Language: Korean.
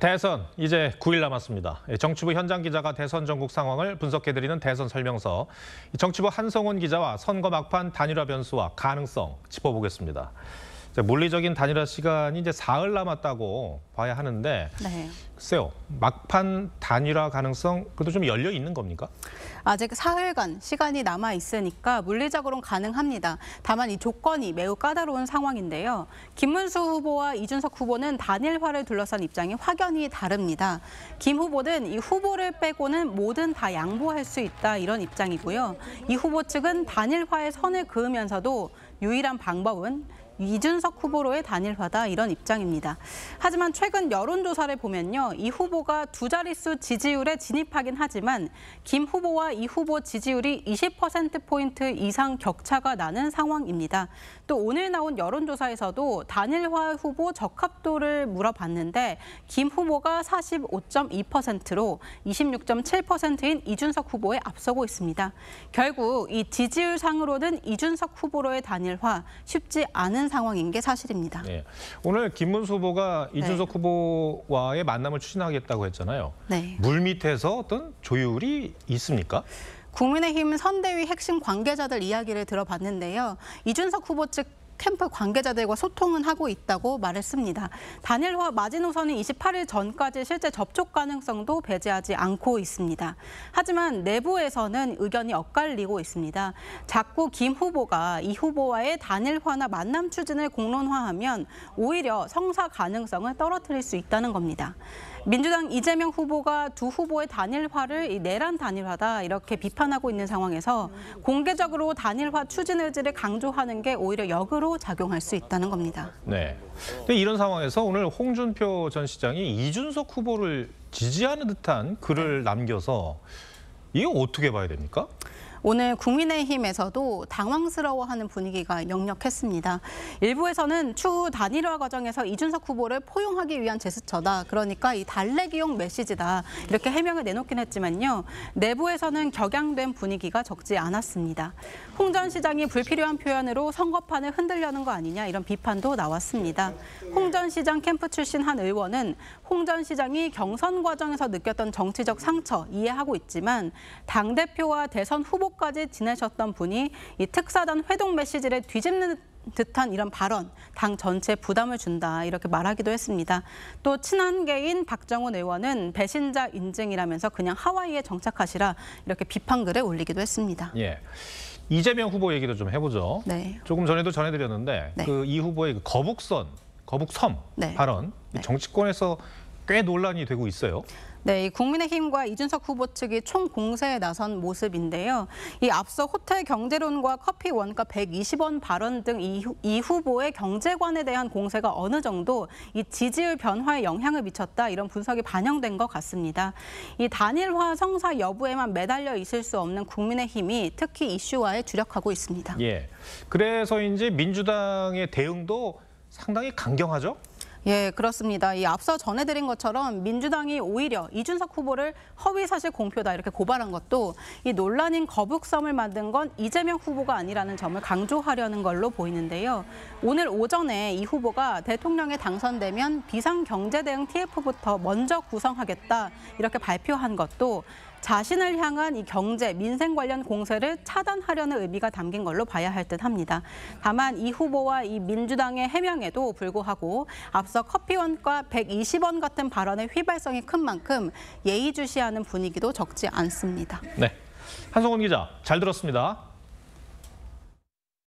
대선 이제 9일 남았습니다. 정치부 현장 기자가 대선 전국 상황을 분석해드리는 대선 설명서. 정치부 한성훈 기자와 선거 막판 단일화 변수와 가능성 짚어보겠습니다. 물리적인 단일화 시간이 이제 사흘 남았다고 봐야 하는데, 네. 글쎄요, 막판 단일화 가능성 그래도 좀 열려 있는 겁니까? 아직 사흘간 시간이 남아 있으니까 물리적으로는 가능합니다. 다만 이 조건이 매우 까다로운 상황인데요. 김문수 후보와 이준석 후보는 단일화를 둘러싼 입장이 확연히 다릅니다. 김 후보는 이 후보를 빼고는 뭐든 다 양보할 수 있다 이런 입장이고요. 이 후보 측은 단일화에 선을 그으면서도 유일한 방법은 이준석 후보로의 단일화다 이런 입장입니다. 하지만 최근 여론조사를 보면요. 이 후보가 두 자릿수 지지율에 진입하긴 하지만 김 후보와 이 후보 지지율이 20%포인트 이상 격차가 나는 상황입니다. 또 오늘 나온 여론조사에서도 단일화 후보 적합도를 물어봤는데 김 후보가 45.2%로 26.7%인 이준석 후보에 앞서고 있습니다. 결국 이 지지율 상으로는 이준석 후보로의 단일화 쉽지 않은 상황인 게 사실입니다. 네. 오늘 김문수 후보가 이준석 후보와의 만남을 추진하겠다고 했잖아요. 네. 물밑에서 어떤 조율이 있습니까? 국민의힘 선대위 핵심 관계자들 이야기를 들어봤는데요. 이준석 후보 측 캠프 관계자들과 소통은 하고 있다고 말했습니다. 단일화 마지노선인 28일 전까지 실제 접촉 가능성도 배제하지 않고 있습니다. 하지만 내부에서는 의견이 엇갈리고 있습니다. 자꾸 김 후보가 이 후보와의 단일화나 만남 추진을 공론화하면 오히려 성사 가능성을 떨어뜨릴 수 있다는 겁니다. 민주당 이재명 후보가 두 후보의 단일화를 내란 단일화다 이렇게 비판하고 있는 상황에서 공개적으로 단일화 추진 의지를 강조하는 게 오히려 역으로 작용할 수 있다는 겁니다. 네. 근데 이런 상황에서 오늘 홍준표 전 시장이 이준석 후보를 지지하는 듯한 글을 남겨서 이거 어떻게 봐야 됩니까? 오늘 국민의힘에서도 당황스러워하는 분위기가 역력했습니다. 일부에서는 추후 단일화 과정에서 이준석 후보를 포용하기 위한 제스처다. 그러니까 이 달래기용 메시지다. 이렇게 해명을 내놓긴 했지만요. 내부에서는 격양된 분위기가 적지 않았습니다. 홍 전 시장이 불필요한 표현으로 선거판을 흔들려는 거 아니냐 이런 비판도 나왔습니다. 홍 전 시장 캠프 출신 한 의원은 홍 전 시장이 경선 과정에서 느꼈던 정치적 상처 이해하고 있지만 당대표와 대선 후보까지 지내셨던 분이 이 특사단 회동 메시지를 뒤집는 듯한 이런 발언, 당 전체에 부담을 준다 이렇게 말하기도 했습니다. 또 친한계인 박정훈 의원은 배신자 인증이라면서 그냥 하와이에 정착하시라 이렇게 비판글을 올리기도 했습니다. 예. 이재명 후보 얘기도 좀 해보죠. 네. 조금 전에도 전해드렸는데 네. 그 이 후보의 그 거북섬 네. 발언 네. 정치권에서 꽤 논란이 되고 있어요. 네, 국민의힘과 이준석 후보 측이 총공세에 나선 모습인데요. 이 앞서 호텔 경제론과 커피 원가 120원 발언 등 이 후보의 경제관에 대한 공세가 어느 정도 이 지지율 변화에 영향을 미쳤다 이런 분석이 반영된 것 같습니다. 이 단일화 성사 여부에만 매달려 있을 수 없는 국민의힘이 특히 이슈화에 주력하고 있습니다. 예. 그래서인지 민주당의 대응도 상당히 강경하죠? 예, 그렇습니다. 이 앞서 전해드린 것처럼 민주당이 오히려 이준석 후보를 허위사실 공표다 이렇게 고발한 것도 이 논란인 거북섬을 만든 건 이재명 후보가 아니라는 점을 강조하려는 걸로 보이는데요. 오늘 오전에 이 후보가 대통령에 당선되면 비상경제대응 TF부터 먼저 구성하겠다 이렇게 발표한 것도 자신을 향한 이 경제, 민생 관련 공세를 차단하려는 의미가 담긴 걸로 봐야 할 듯합니다. 다만 이 후보와 이 민주당의 해명에도 불구하고 앞서 커피 원가 120원 같은 발언의 휘발성이 큰 만큼 예의주시하는 분위기도 적지 않습니다. 네, 한성훈 기자 잘 들었습니다.